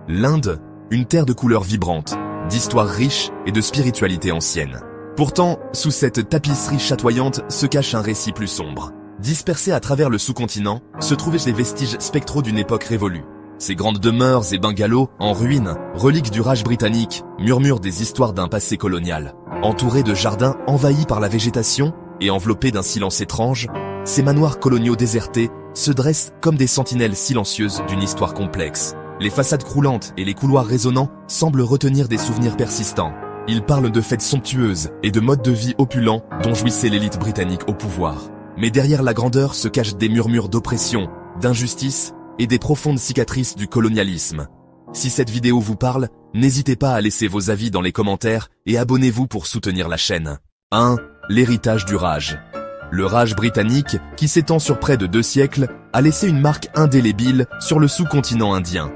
L'Inde, une terre de couleurs vibrantes, d'histoires riches et de spiritualité ancienne. Pourtant, sous cette tapisserie chatoyante se cache un récit plus sombre. Dispersés à travers le sous-continent, se trouvaient les vestiges spectraux d'une époque révolue. Ces grandes demeures et bungalows, en ruine, reliques du Raj britannique, murmurent des histoires d'un passé colonial. Entourés de jardins envahis par la végétation et enveloppés d'un silence étrange, ces manoirs coloniaux désertés se dressent comme des sentinelles silencieuses d'une histoire complexe. Les façades croulantes et les couloirs résonnants semblent retenir des souvenirs persistants. Ils parlent de fêtes somptueuses et de modes de vie opulents dont jouissait l'élite britannique au pouvoir. Mais derrière la grandeur se cachent des murmures d'oppression, d'injustice et des profondes cicatrices du colonialisme. Si cette vidéo vous parle, n'hésitez pas à laisser vos avis dans les commentaires et abonnez-vous pour soutenir la chaîne. 1. L'héritage du Raj. Le Raj britannique, qui s'étend sur près de 2 siècles, a laissé une marque indélébile sur le sous-continent indien.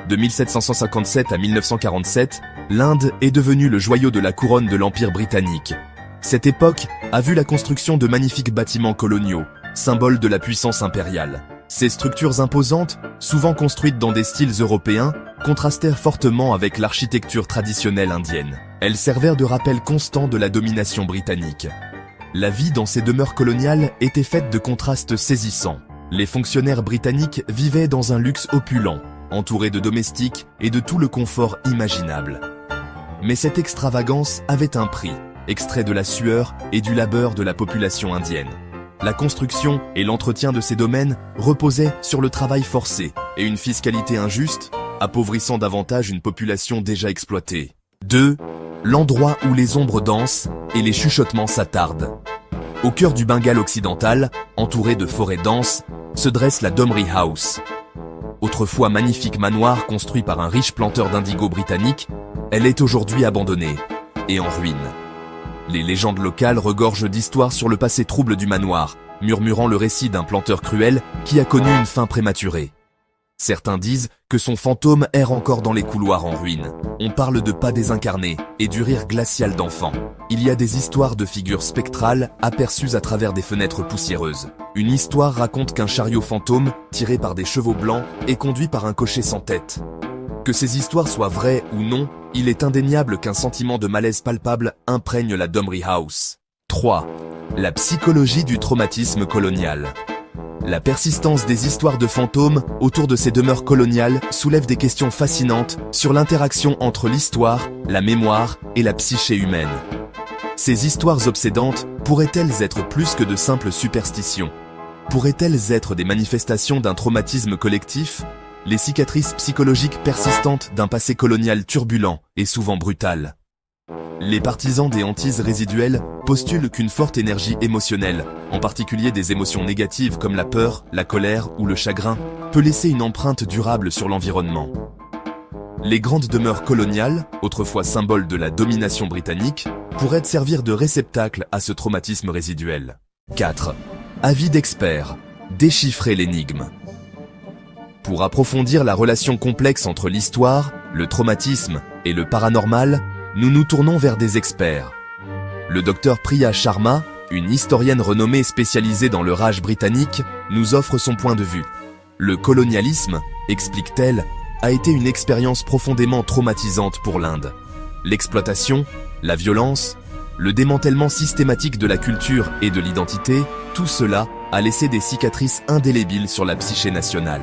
De 1757 à 1947, l'Inde est devenue le joyau de la couronne de l'Empire britannique. Cette époque a vu la construction de magnifiques bâtiments coloniaux, symboles de la puissance impériale. Ces structures imposantes, souvent construites dans des styles européens, contrastèrent fortement avec l'architecture traditionnelle indienne. Elles servirent de rappel constant de la domination britannique. La vie dans ces demeures coloniales était faite de contrastes saisissants. Les fonctionnaires britanniques vivaient dans un luxe opulent, entourés de domestiques et de tout le confort imaginable. Mais cette extravagance avait un prix, extrait de la sueur et du labeur de la population indienne. La construction et l'entretien de ces domaines reposaient sur le travail forcé et une fiscalité injuste, appauvrissant davantage une population déjà exploitée. 2. L'endroit où les ombres dansent et les chuchotements s'attardent. Au cœur du Bengale occidental, entouré de forêts denses, se dresse la Domri House. Autrefois magnifique manoir construit par un riche planteur d'indigo britannique, elle est aujourd'hui abandonnée et en ruine. Les légendes locales regorgent d'histoires sur le passé trouble du manoir, murmurant le récit d'un planteur cruel qui a connu une fin prématurée. Certains disent que son fantôme erre encore dans les couloirs en ruine. On parle de pas désincarnés et du rire glacial d'enfants. Il y a des histoires de figures spectrales aperçues à travers des fenêtres poussiéreuses. Une histoire raconte qu'un chariot fantôme, tiré par des chevaux blancs, est conduit par un cocher sans tête. Que ces histoires soient vraies ou non, il est indéniable qu'un sentiment de malaise palpable imprègne la Domri House. 3. La psychologie du traumatisme colonial. La persistance des histoires de fantômes autour de ces demeures coloniales soulève des questions fascinantes sur l'interaction entre l'histoire, la mémoire et la psyché humaine. Ces histoires obsédantes pourraient-elles être plus que de simples superstitions? Pourraient-elles être des manifestations d'un traumatisme collectif? Les cicatrices psychologiques persistantes d'un passé colonial turbulent et souvent brutal. Les partisans des hantises résiduelles postulent qu'une forte énergie émotionnelle, en particulier des émotions négatives comme la peur, la colère ou le chagrin, peut laisser une empreinte durable sur l'environnement. Les grandes demeures coloniales, autrefois symboles de la domination britannique, pourraient servir de réceptacle à ce traumatisme résiduel. 4. Avis d'experts. Déchiffrer l'énigme. Pour approfondir la relation complexe entre l'histoire, le traumatisme et le paranormal, nous nous tournons vers des experts. Le docteur Priya Sharma, une historienne renommée spécialisée dans le Raj britannique, nous offre son point de vue. Le colonialisme, explique-t-elle, a été une expérience profondément traumatisante pour l'Inde. L'exploitation, la violence, le démantèlement systématique de la culture et de l'identité, tout cela a laissé des cicatrices indélébiles sur la psyché nationale.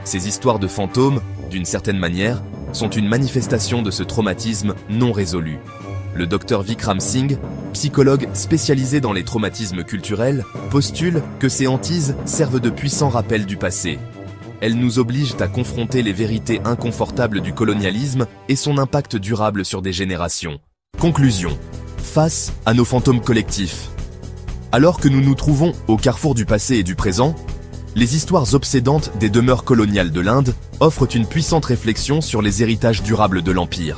Ces histoires de fantômes, d'une certaine manière, sont une manifestation de ce traumatisme non résolu. Le docteur Vikram Singh, psychologue spécialisé dans les traumatismes culturels, postule que ces hantises servent de puissants rappels du passé. Elles nous obligent à confronter les vérités inconfortables du colonialisme et son impact durable sur des générations. Conclusion. Face à nos fantômes collectifs. Alors que nous nous trouvons au carrefour du passé et du présent, les histoires obsédantes des demeures coloniales de l'Inde offrent une puissante réflexion sur les héritages durables de l'Empire.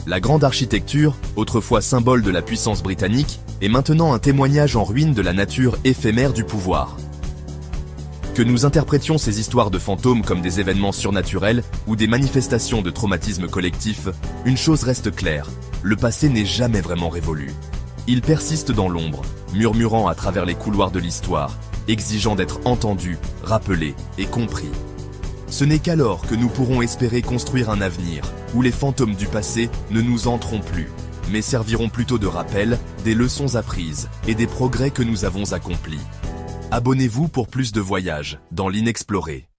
La grande architecture, autrefois symbole de la puissance britannique, est maintenant un témoignage en ruine de la nature éphémère du pouvoir. Que nous interprétions ces histoires de fantômes comme des événements surnaturels ou des manifestations de traumatisme collectif, une chose reste claire, le passé n'est jamais vraiment révolu. Il persiste dans l'ombre, murmurant à travers les couloirs de l'histoire, exigeant d'être entendu, rappelé et compris. Ce n'est qu'alors que nous pourrons espérer construire un avenir où les fantômes du passé ne nous hanteront plus, mais serviront plutôt de rappel des leçons apprises et des progrès que nous avons accomplis. Abonnez-vous pour plus de voyages dans l'inexploré.